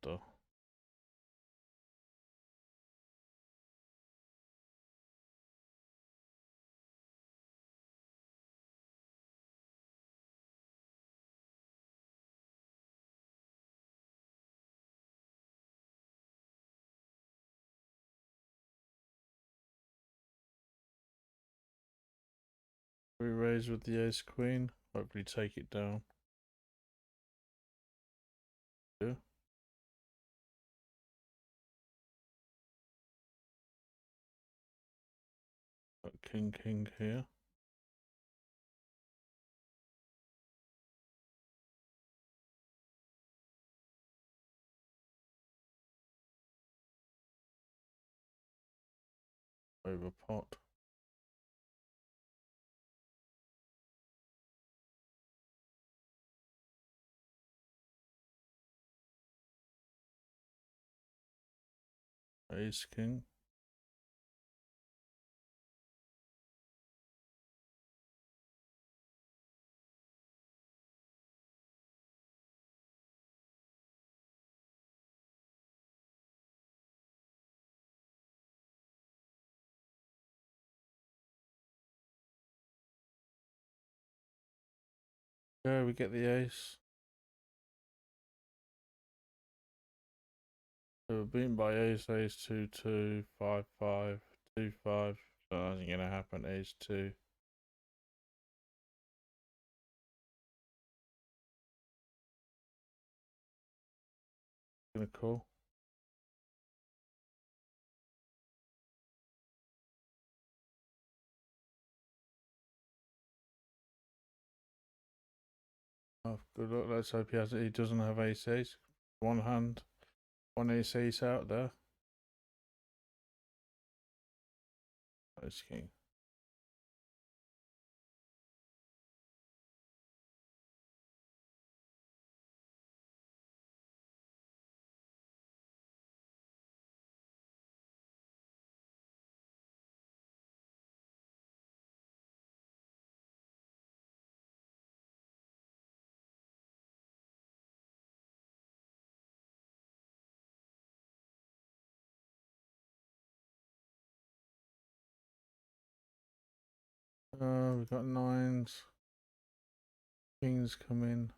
But, we raise with the ace queen. Hopefully take it down. Yeah. Got king here. Over pot. Ace king. Yeah, we get the ace. So we're beaten by ace, ace 2 2 5 5 2 5. So nothing gonna happen. Ace 2. Gonna call. Oh, good luck. Let's hope he doesn't have ace ace. One hand. One ace out there. Ace king. We've got nines. Kings come in.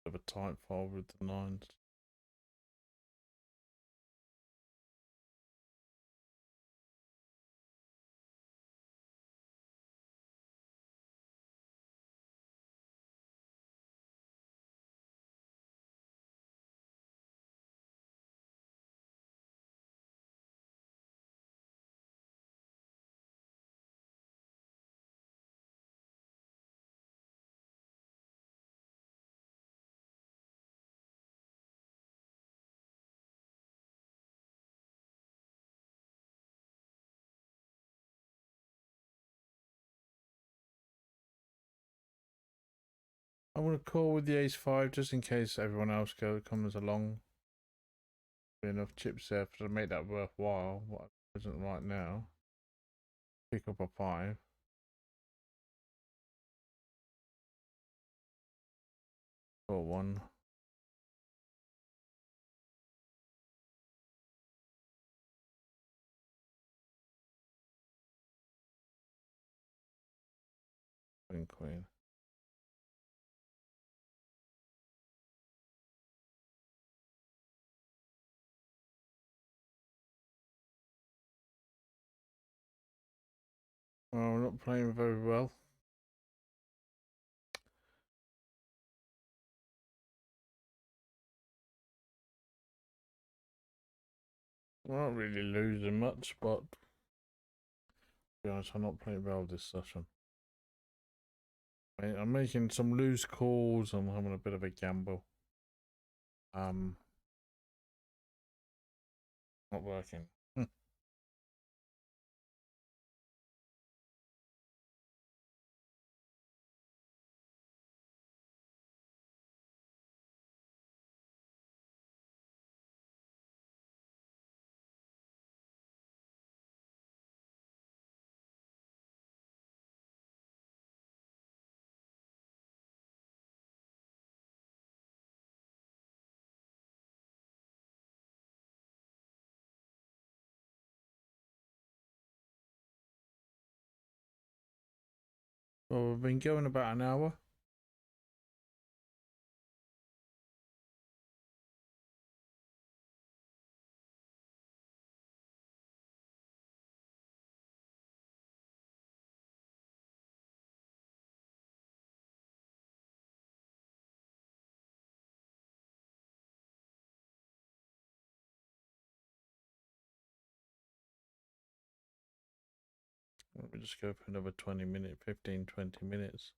Bit of a tight fold with the nines. I'm going to call with the ace-5 just in case everyone else comes along. Enough chips there to make that worthwhile. What isn't right now. Pick up a 5. Or 1. And queen. Well, we're not playing very well. We're not really losing much, but to be honest, I'm not playing well this session. I'm making some loose calls. I'm having a bit of a gamble. Not working. Well, we've been going about an hour. Let me just go for another 20 minutes, 15, 20 minutes.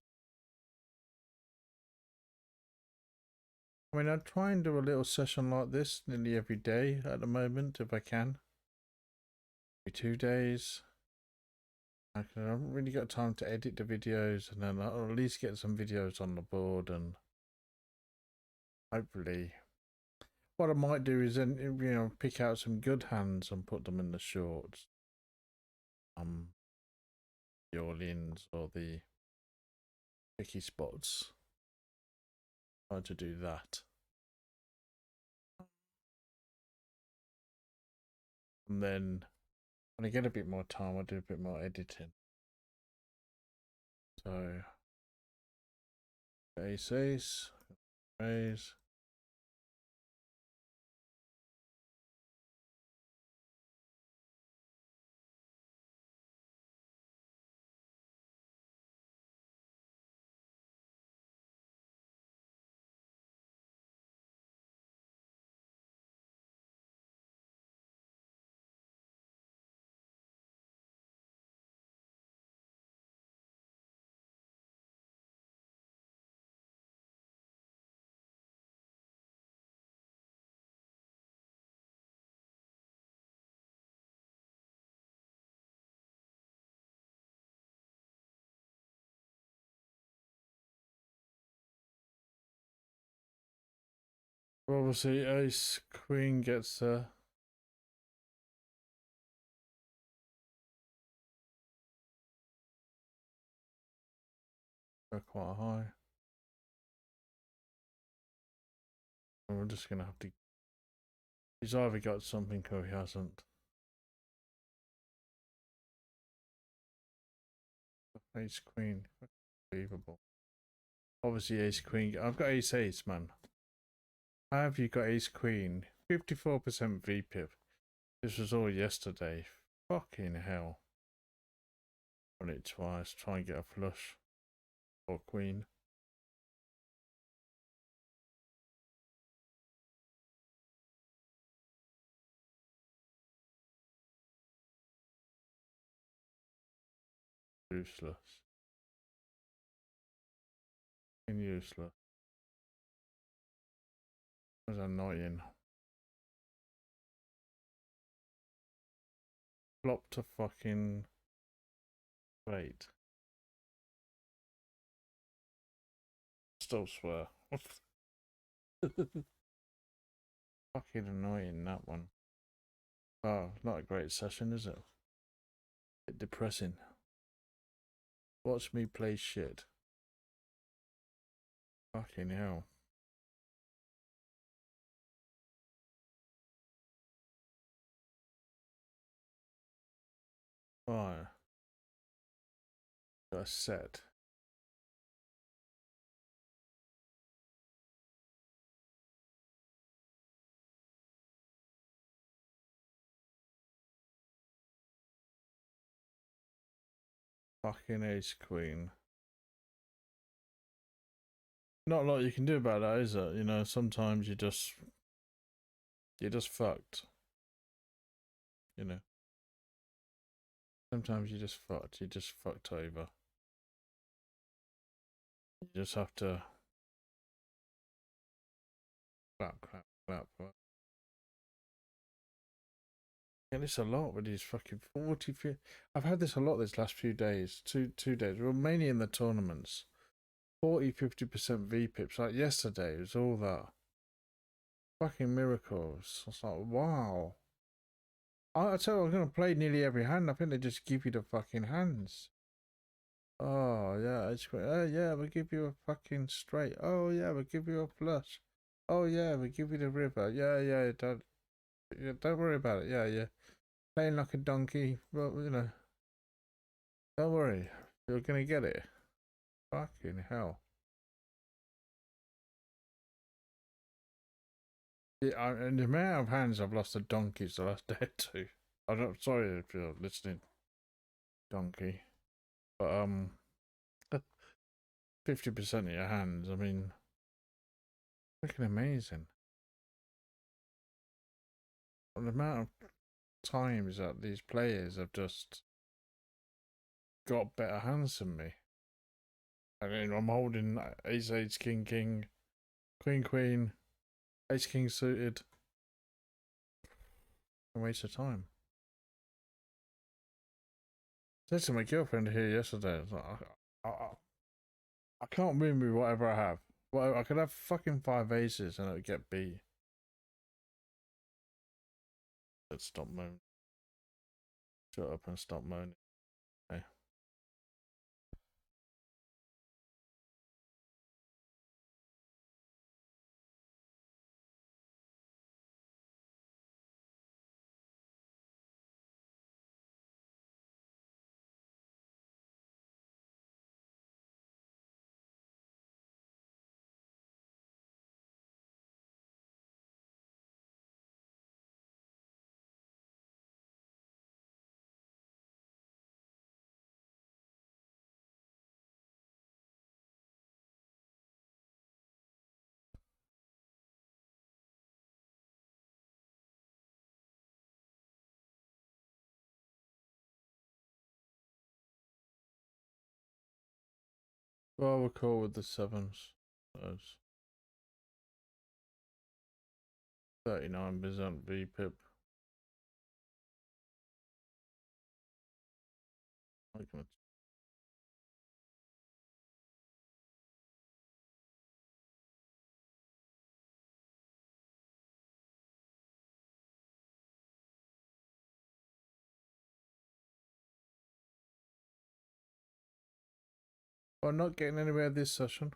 I mean, I try and do a little session like this nearly every day at the moment, if I can. Every 2 days. I haven't really got time to edit the videos, and then I'll at least get some videos on the board, and hopefully what I might do is then, you know, pick out some good hands and put them in the shorts. The all-ins or the tricky spots. Try to do that. And then when I get a bit more time, I'll do a bit more editing. So, ace, raise. Obviously, ace queen gets there. They're quite high. And we're just gonna have to. He's either got something or he hasn't. Ace queen, unbelievable. Obviously, ace queen. I've got ace ace, man. How have you got ace queen? 54% VPIP. This was all yesterday. Fucking hell. Run it twice. Try and get a flush or queen. Useless. Useless. That's annoying. Flop to fucking straight. Still swear. Fucking annoying, that one. Oh, not a great session, is it? Bit depressing. Watch me play shit. Fucking hell. Right. Got a set. Fucking ace queen. Not a lot you can do about that, is it? You know, sometimes you're just fucked. You know. Sometimes you're just fucked. You're just fucked over. You just have to clap. Yeah, this a lot with these fucking 40. I've had this a lot this last few days. Two days. Well, mainly in the tournaments. 40-50% VPIPs. Like yesterday, it was all that. Fucking miracles. I was like, wow. I tell you, I'm going to play nearly every hand. I think they just give you the fucking hands. Oh, yeah. Oh, yeah, we'll give you a fucking straight. Oh, yeah, we'll give you a flush. Oh, yeah, we'll give you the river. Yeah, don't worry about it. Yeah. Playing like a donkey. But, you know, don't worry. You're going to get it. Fucking hell. Yeah, and the amount of hands I've lost to donkeys the last day or two. I'm sorry if you're listening, donkey. But 50% of your hands, I mean, freaking amazing. And the amount of times that these players have just got better hands than me. I mean, I'm holding ace, ace, king, king, queen, queen, ace, king suited. A waste of time. I said to my girlfriend here yesterday, I was like, I can't win with whatever I have. Well, I could have fucking 5 aces and it would get B. Let's stop moaning. Shut up and stop moaning. Okay. Well, we'll call with the sevens. Those 39% VPIP. We're not getting anywhere this session.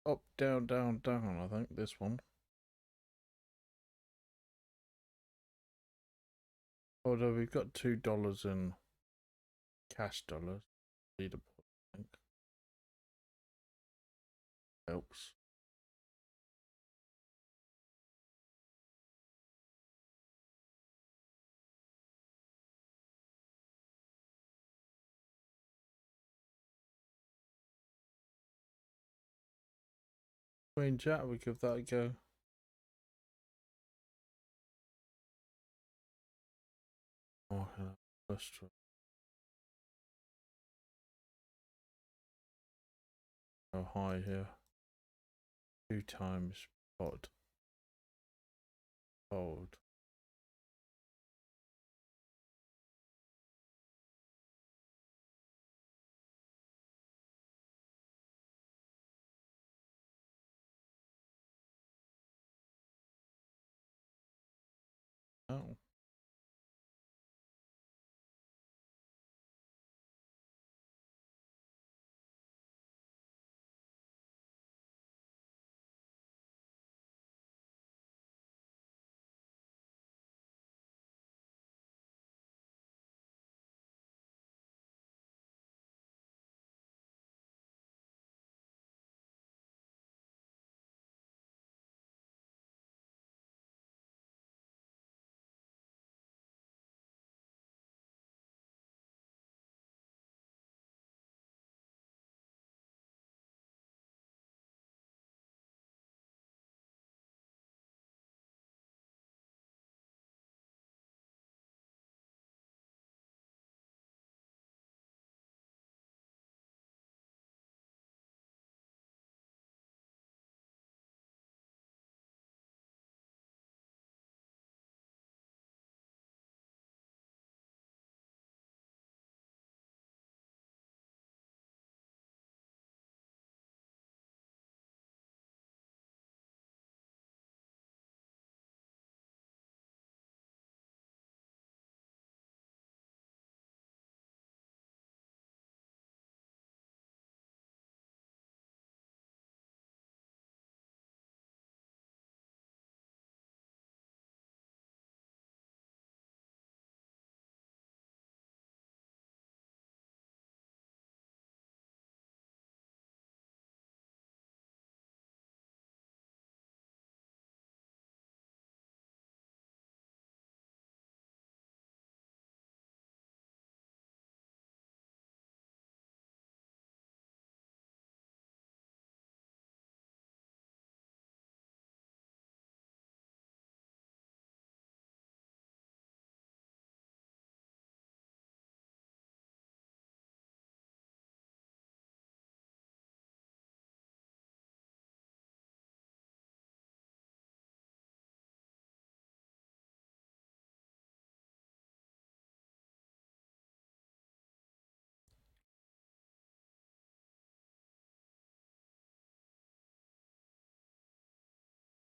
Up, down, down, down, I think, this one. Although we've got $2 in cash dollars. Leaderboard, I think. Helps. Queen Jack, we give that a go. Oh, plus go high here. 2 times pot. Hold. Oh.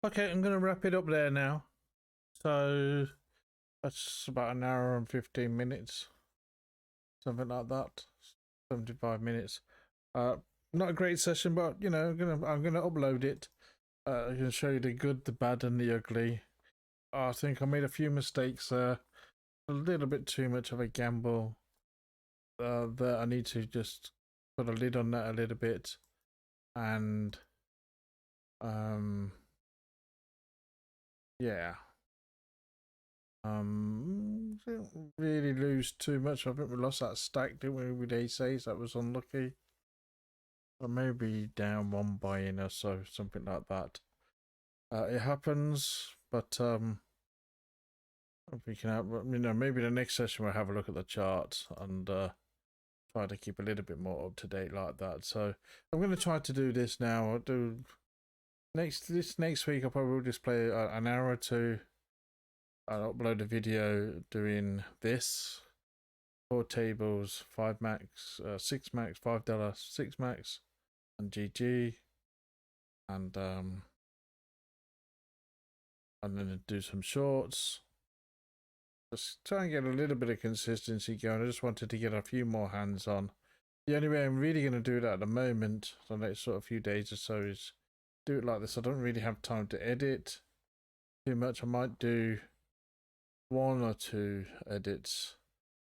Okay, I'm going to wrap it up there now. So that's about an hour and 15 minutes. Something like that. 75 minutes. Not a great session, but you know, I'm gonna upload it. I can show you the good, the bad, and the ugly. I think I made a few mistakes there. A little bit too much of a gamble. That I need to just put a lid on that a little bit, and yeah. Didn't really lose too much. I think we lost that stack, didn't we, with aces? That was unlucky. Or maybe down one buy-in or so, something like that. It happens, but if we can have, you know, maybe the next session we'll have a look at the charts and try to keep a little bit more up to date like that. So I'm going to try to do this now. I'll do this next week. I'll probably just play an hour or two. I'll upload a video doing this. 4 tables, 5 max, 6 max, $5, 6 max, and GG, and I'm gonna do some shorts, just try and get a little bit of consistency going. I just wanted to get a few more hands on. The only way I'm really going to do that at the moment, the next sort of few days or so, is do it like this. I don't really have time to edit too much. I might do 1 or 2 edits,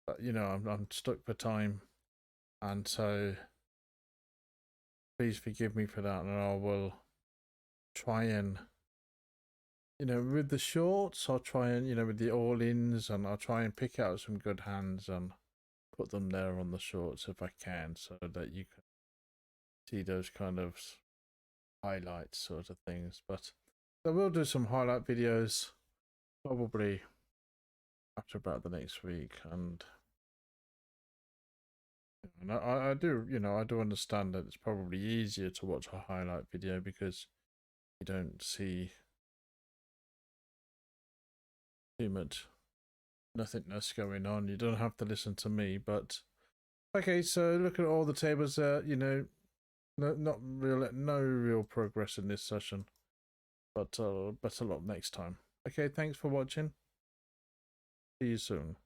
but you know, I'm stuck for time, and so please forgive me for that, and I will try and, you know, with the shorts, I'll try and, you know, with the all-ins, and I'll try and pick out some good hands and put them there on the shorts if I can, so that you can see those kind of highlights sort of things. But I will do some highlight videos probably after about the next week, and I do, you know, I do understand that it's probably easier to watch a highlight video because you don't see too much nothingness going on. You don't have to listen to me. But okay, so look at all the tables there. You know, no real progress in this session, but better luck next time. Okay, thanks for watching. See you soon.